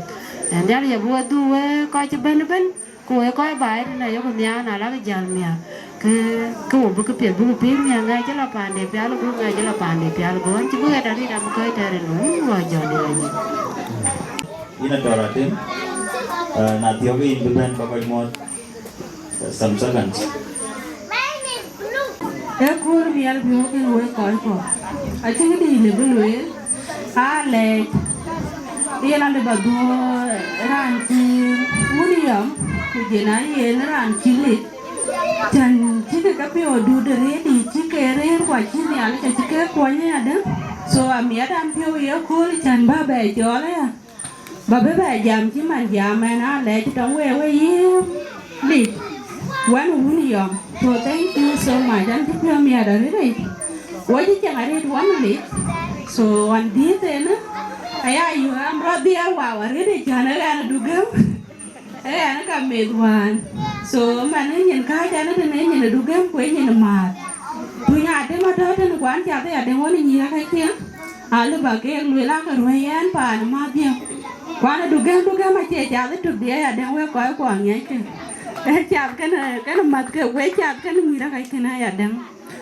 em ra giờ buổi tôi coi cho bên cô ấy coi bài thì này có nhà nào là cái dàn mẹ cái một cái việc buổi phim nhà ngay chứ là bàn để phía là ngay chứ là bàn để phía là cô anh chứ bữa đó đi làm coi trời nó rồi giờ đi là gì ina doratin na tiogi independent bagai mod some seconds ya kur bi mial bio ke we ko a chin di le bulwe a le ila le badu ran ti muniam ku jena ye ran ti le chan ti ka pio du de re di ti ke re kwa chi ni ale ti ke kwa ni ada so a mi adam pio ye ko chan ba be jo le ba be ba jam chi man jam na le ti tong we yi li one muniam so thank you so much and pio mi ada re wo ji chang are one li so one di te na aya yu am ra dia wa re chan ra dugam ana ka medwan so man nhìn cái cha nó thế này nhìn là đủ game quấy nhìn là mệt tôi nhà thế mà đó thế quán cha thế để muốn nhìn ra cái kia lúc bà kia lùi lá cái rồi ăn bà nó mà tiêu quán là đủ game mà chị cha thế trực địa để quay quay quảng nhảy chứ cha cái nó mặt cái quấy cha cái nó nhìn ra cái kia này để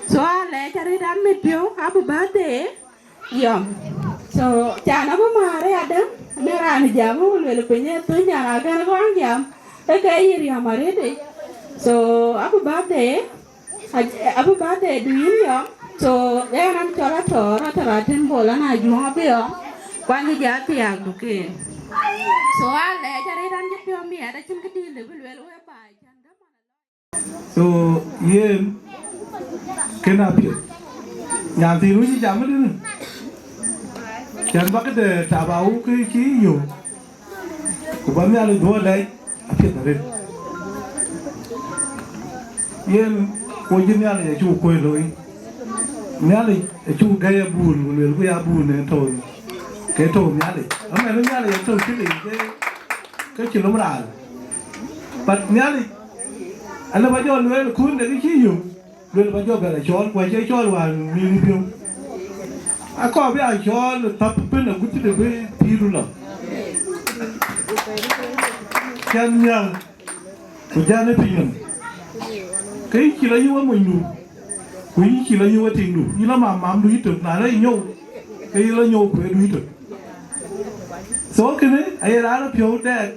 so lẽ cha đi đám mệt phiếu happy birthday yum so cha nó có mà đấy để nó ra thì giảm lùi là quấy nhảy tôi nhà là cái nó quán giảm cái gì mà đấy so happy birthday do you know so ya nam chora chora chora tin bola na ju ha be quan ni ja ti ak du ke so ale chari ran je pyo mi ada chin kiti le we ba chan da so yen kena pi nhà thì nuôi chả mất nữa chẳng bắt cái để trả bảo cái nhiều của bố mẹ lên đua đấy áp là đấy yên cô dân nhà này chú quê lối nhà này chú gây buồn người bây giờ buồn này thôi cái thôi nhà này ở mẹ nó nhà này thôi cái gì cái chuyện nó ra bật nhà này anh là bao giờ người là cuốn để cái chi nhiều người là bao giờ về là chọn quay chơi chọn và miếng miếng có bây giờ chọn tập bên là cũng chỉ được với thi luôn rồi chân nhau của gia đình mình cái chỉ là yêu mình đủ quý chỉ là yêu tình đủ như là mà đuổi được là đấy nhau cái là nhau phải đuổi được số cái đấy ai đã nó phiếu đẹp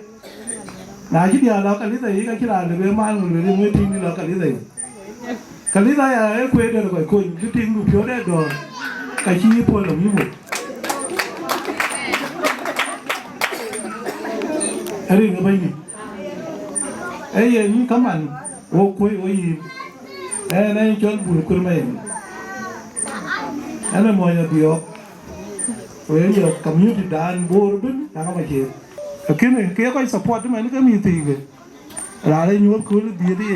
là cái điều đó cái lý gì cái là người mang người người tình đi là cái lý gì cái lý này là quê đây là phải quên cái tình đủ phiếu đẹp rồi cái chi phối là như vậy cái gì nữa bây giờ ấy những cái màn ô quê ô gì này chọn buồn quên mày anh là mọi người biểu với giờ community dance bố bên đang có chuyện cái này cái coi support mà nó cái gì thì là đây nhớ cứ đi đi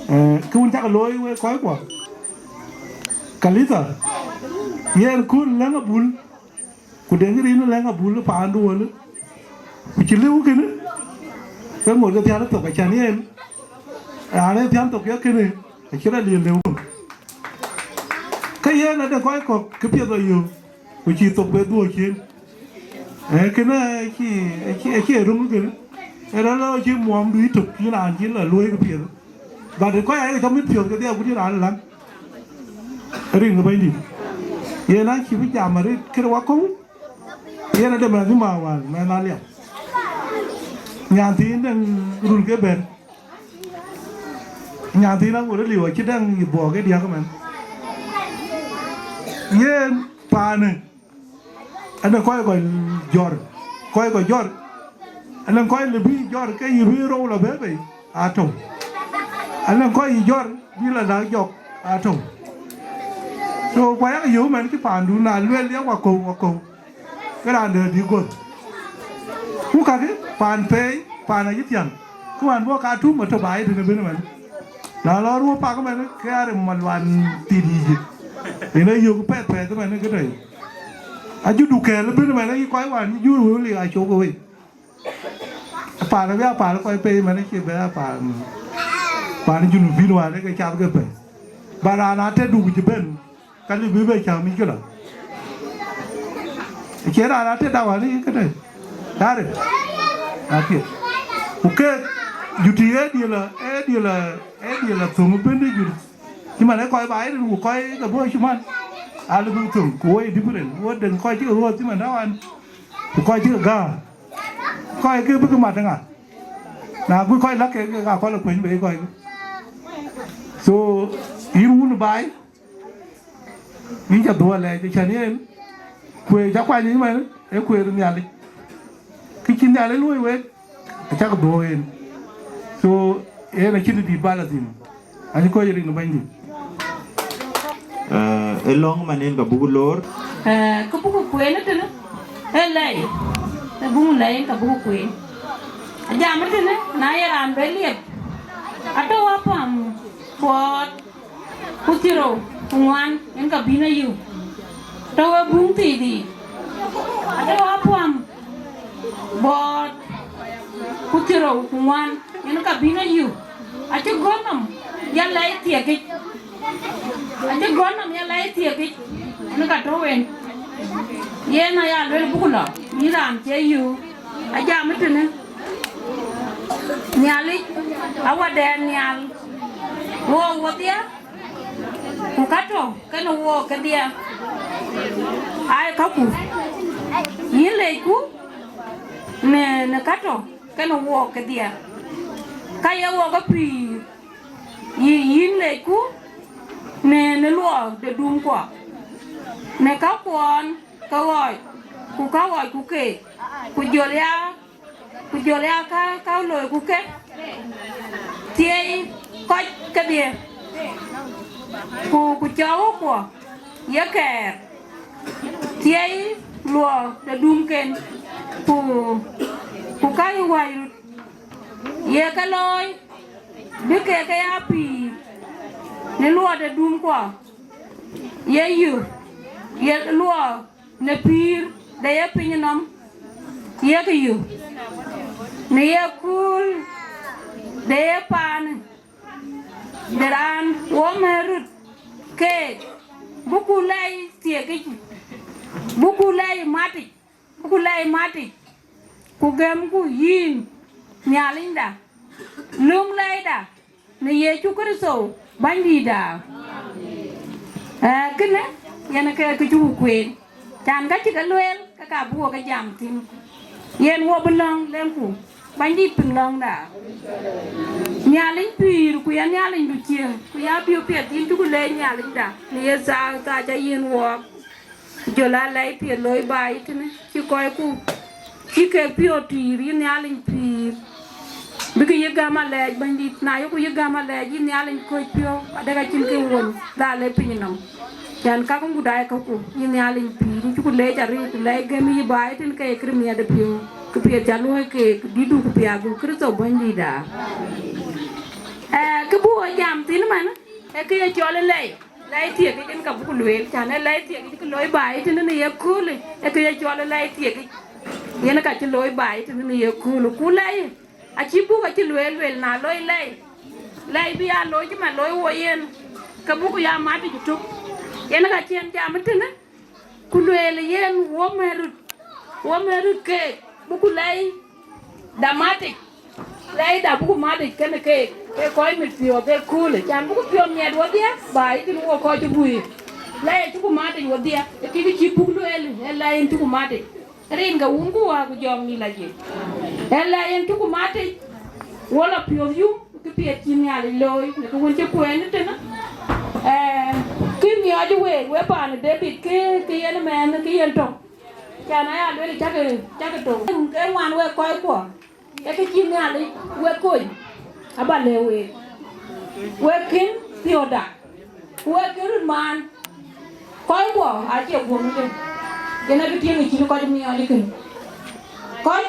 cái quan chắc là lối quái quá cái lý do giờ cứ lấy cái bún cứ đến cái đi nó lấy cái bún nó phá đồ nữa chỉ lưu cái nữa cái một cái theo nó tục cái chán em đây theo tục cái này cái là liền đều cái gì nó được coi có cái việc rồi nhiều của chị tục về đua trên cái này chị đúng cái này đó là chị muốn đi tục như là chỉ là nuôi cái việc và để coi ai không biết việc cái điều cũng như là lắm cái này bây giờ vậy là chỉ biết làm mà đấy cái đó quá cũ vậy là để mà cái mà nói liền nhà thì đang run cái bền nhà thì nó cũng liều chứ đang bỏ cái đĩa của mình ye pa này anh đang coi giọt anh đang coi là bi giọt cái gì bi rô là bé vậy trồng anh đang coi giọt như là đá giọt trồng rồi quay cái yếu mà cái phản đúng là luyện léo qua cầu cái đàn đời đi quên cũng cả cái phản phê phản là ít tiền các bạn mua cá trúng mà cho bài thì bên mình là lo mua pa các bạn cái là mình hoàn tiền gì thì nó yêu cái pet các bạn cái này chú đủ kèn nó bên mình nó quái hoàn vui vui liền chỗ của mình pa là bé pa nó quay pe mà nó kia bé pa nó chú đủ vin hoàn cái chào cái pe bà là nó thế đủ chứ bên cái gì bị bây chào mình cái nào cái là nó thế đâu hoàn cái này đó đấy kia ok dù thì đi là thường bên đấy dù nhưng mà nó coi bài nó coi cái bữa chúng ăn lúc thường cuối đi bên đấy đừng coi chứ rồi chứ mà nó ăn coi chứ gà coi cái bức mặt này là cứ coi lắc cái gà coi là quên vậy coi so you muốn bài in cha do le cha ni kwe cha kwa ni ma e kwe ru nyali ki chin nyali lui we cha ko do en so e na chini di balazim ani ko yiri no bandi long manen ka bugu lor ko bugu kwe na tena helai ta bugu lai ka bugu kwe jam tena na ya ran beliep ato apam pot kutiro ngwan en ka bina yu to bung ti di ato apam bot kutiro ngwan en ka bina yu ato gonam ya lai tie ke ato gonam ya lai tie ke en ka to wen ye na ya le bukula ni ran che yu aja mutene nyali awade nyal wo dia ku kato kana wo ka dia ai ka ku yile ku ne kato kana wo ka dia kaya wo ka pi yile ku ne lo de dum ko ne ka kwon ka woi ku ke ku jolia ka lo ku ke tie ko ka dia ku cháu của ya kè tie lo de dum ken ku kai wai ye ka loy bi ke ya pi ne lo de dum ko ye yu ye lo ne pir de ya pinam ye ka yu ne ye kul de ya pan deran wo merut ke bukulai tie ke bukulai mati ku gem ku yin nyalinda lum laida ne ye chu kristo bandi da kene yana ke ku chu kwen chan ga chi ka luen ka buo ka jam tin yen wo belong len ku bandi pinglong da nyalin pir ku ya nyalin du chia ku ya piu pia tin tu le nyalin da ni ya sa ta ja yin wo jola lai pia loi bai tne chi koi ku chi ke pio ti ri nyalin pir bi ke ye gama le bandi na yo ku ye gama le yin nyalin ko pio daga chin ke won da le pinam jan ka ku dai ka ku yin nyalin pir ku le ja ri le gemi bai tin ke krimia de pio ku pia jalu ke didu ku pia gu kristo bandi da ke bu jam tin man e ke chole lai tie ke ken ka bu lwel chane lai tie ke loy bai tin ne ye kule e ke chole lai tie ke ye na ka ti loy bai tin ne ye kule ku lai a chi bu ka ti lwel na loy lai bi a loy ma loy wo yen ka bu ku ya ma ti tu ye na ka chen jam tin ku lwel yen wo meru ke bu ku lai damatic lai da bu ma de ken ke koi mit pio ke cool chan bu pio nyed wo dia bai tin wo ko ju bui lai tu ma de wo dia ki ki bu lu el lai tu ma de rin ga un ku wa ku jom ni la ji lai tu ma de wala pio yu ki pie ti nya le loy ne ko won che kwen te na ki mi a ju we pa ne debit ke yen men ke yen to chan ya le cha ke to ke wan we koi ko cái chim này lấy quê cối, bà lê quê kín tiêu đạn, quê cái rừng man, coi qua ai chịu buồn đi, cái này cái tiếng người chim coi mình đi kinh, coi,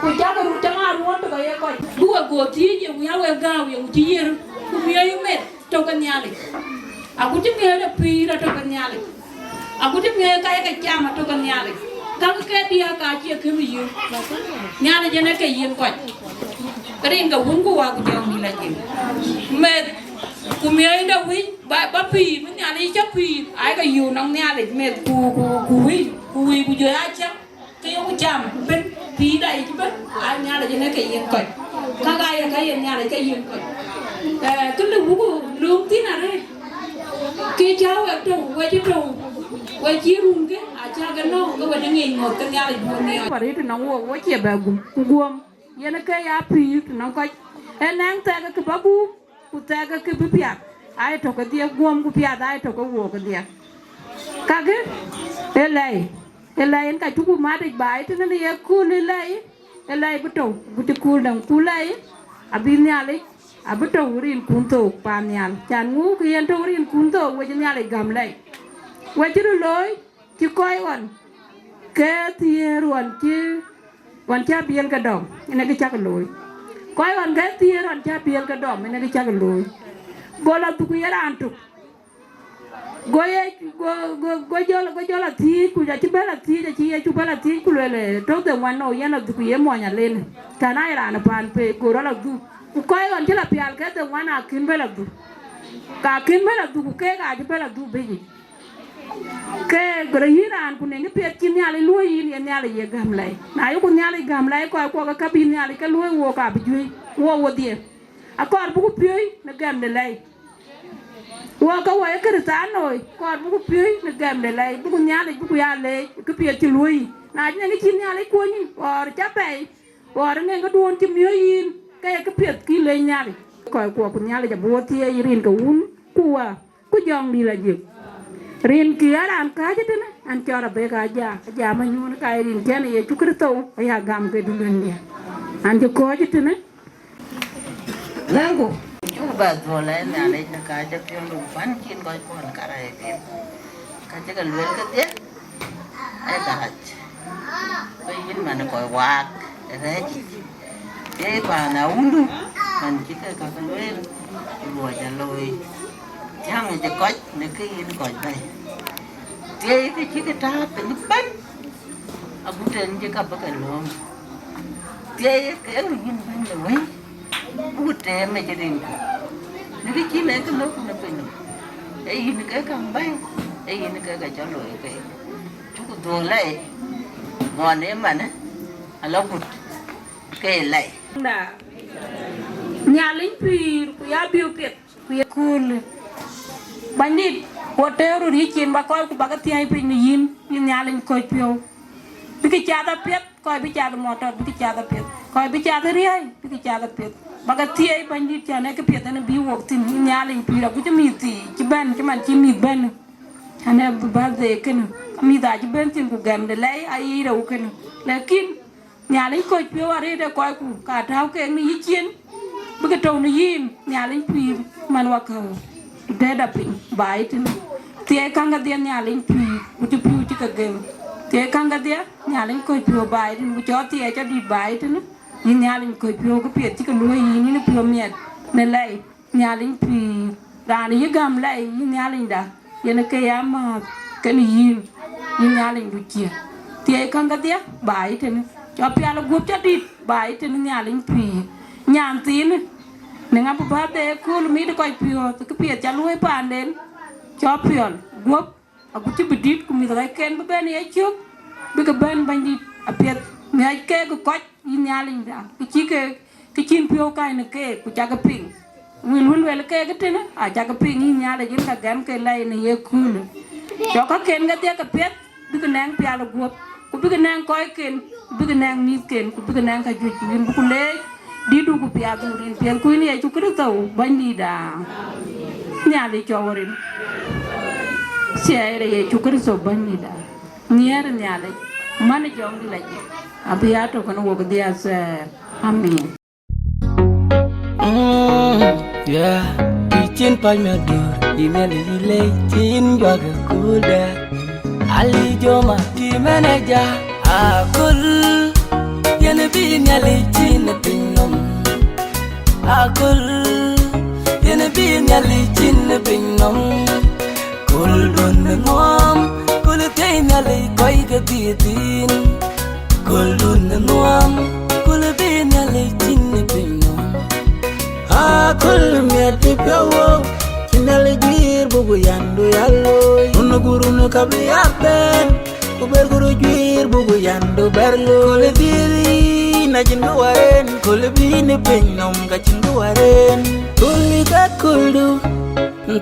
cô cháu cái rút trắng ăn luôn được cái coi, bữa cô tí nhiều nhau quê gạo nhiều tí nhiều, cô miếng mệt trong cái nhà này, aku chỉ nghe được phi ra trong cái nhà này, aku chỉ nghe cái cha mà trong cái nhà này. Các cái dia ka chia ke mi nya na jena ke yin ko krin ga wun ko wa ku jom ni la ji me ku mi ai da wi ba pi mi nya ni cha pi ai ga yu nong nya le me ku wi ku jo a cha ke yo cham ben pi dai ji ben ai nya la jena ke yin ko ka ga ya ka yin nya la ke yin ko ku lu ku lu ti na re ke cháu ga to we ji to we chi run ke a cha ga no ga we ngi ngor ka nya le bu ni pa ri no wo che ba gum ye na ke ya pi no ko nang ta ga ba bu ku ta ga ke bi pia ai to ka dia gum ku pia dai to ka wo ka dia kage elai en ka tuku mari bai tene ye kul elai beto buti kul dang kulai abin nyale abeto urin kunto panyal chan ngu ki yen to urin kunto we nyale gamlai we jiru loy ki koy won ke tier won ki wan cha biel ka dom ene ki chak loy koy won ke tier wan cha biel ka dom ene ki chak loy gola tuku yarantu goye go jola ti ku ja ti bela ti ja ti ju bela ti ku le to de wan no yana du ku ye mo nya len kana ira na pan pe go la du ku koy wan jela pial ke de wan a kin bela du ka kin bela du ku ke ga ju bela du be ji ke go yiran ku ne ni pe kin nya le lu yin ye nya le ye gam lai na yu ku nya le gam lai ko ka bi nya le ka lu wo ka bi ju wo die akor bu ku pi na gam de lai wa ka wa ke ta noi ko bu pi na gam de lai bu nya le bu ya le ku pi ti lui na ni ki nya le ko ni or cha pe or ne ga don ti mi yin ka ke pi ki le nya le ko ku nya le ja bo ti rin ka un ku wa ku jong di la ji rin ki aran ka je na an chora be ka ja ma nyu na ka rin ke ne ye chu kri to ya gam ke du ne an je ko je na lango ba dole na le na ka ja pyo lu fan kin ko ko ka ra ke ka ja ka lu ka de ai ka ha ba yin ma na ko wa re ji e ba na undu man ki ka ka lu lu ja loi yang ja ko ne ke yin ko ba te ke ki ka ta pe ni ban abu ten je ka ba ka lu te ke yin ban le wai bute me jadi ni ki le ko no na pe no e ni ka kam bai e ni ka ga chalo e ke chu ko do lai mo ne ma na ala gut ke lai na nya lin pir ku ya biu pet ku ya kul bandit hoteru ri kin ba ko ku ba ka ti ai pe ni yin nya lin ko pio bi ki cha da pet ko bi cha da motor bi ki cha da pet ko bi cha da ri ai bi ki cha da pet baga tie bandit cha ne ke pet na bi wok tin nyalin pira ku mi ti ci ben ci man ci mi ben ane ba de ken mi da ci ben tin ku gam de lay ay rew ken lakin nyalin ko pi ware de ko ku ka taw ke ni yicien bu ke taw ni yin nyalin pir man wa ka de da pin bai tin tie kanga de nyalin pir ku ci pi ci ka gem tie kanga de nyalin ko pi bai tin ku cho tie cha di bai tin ni nyalin ko pio ko pie ti ko lo yi ni pio miet ne lai nyalin pi ra ni gam lai ni nyalin da ye ne ke ya ma ke ni yin ni nyalin du chi ti e kan ga dia bai te ne cho pia lo gu cha di bai te ni nyalin pi nyam ti ne nga ba de ko lu mi de ko pio to ko pie cha lo pa den cho pio gu a gu ti bidit ku mi da ken ba ben ye chu bi ka ben bandit a pie ngai ke ko ko nyalin da ki chin pio kai ne ke ku cha ga ping wil wel ke ga tene a cha ga ping ni nyale jin ka gam ke lai ne ye kul cho ka ken ga te ka pet bi ka nang pia lo guop ku bi ka nang koi ken bi ka nang mi ken ku bi ka nang ka ju win ku le di du ku pia du rin pia ku ni e chu kru to ban ni da nyale cho worin se ye chu kru so ban ni da nier nyale man jong di la abiato kono wo dia se amin yeah kitchen pa me do imeli le tin yoga kuda ali joma ti manager akul yene bi nyali tin pinom akul yene bi nyali tin pinom kul don ngom kul te nyali koi ga tin kulun nuam kulbin alitin pino akul miati pyawo kinale gir bugu yandu yallo unu guru nu kabiaben uber guru gir bugu yandu berlo kulbiri na jindu waren kulbin pinom ga jindu waren kulika kuldu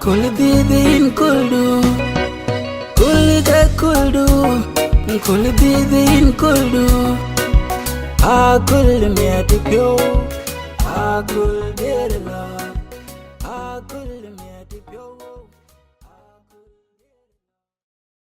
kulbidin kuldu kulika kuldu Kul bidin kuldu akul miati pyo akul derla akul miati pyo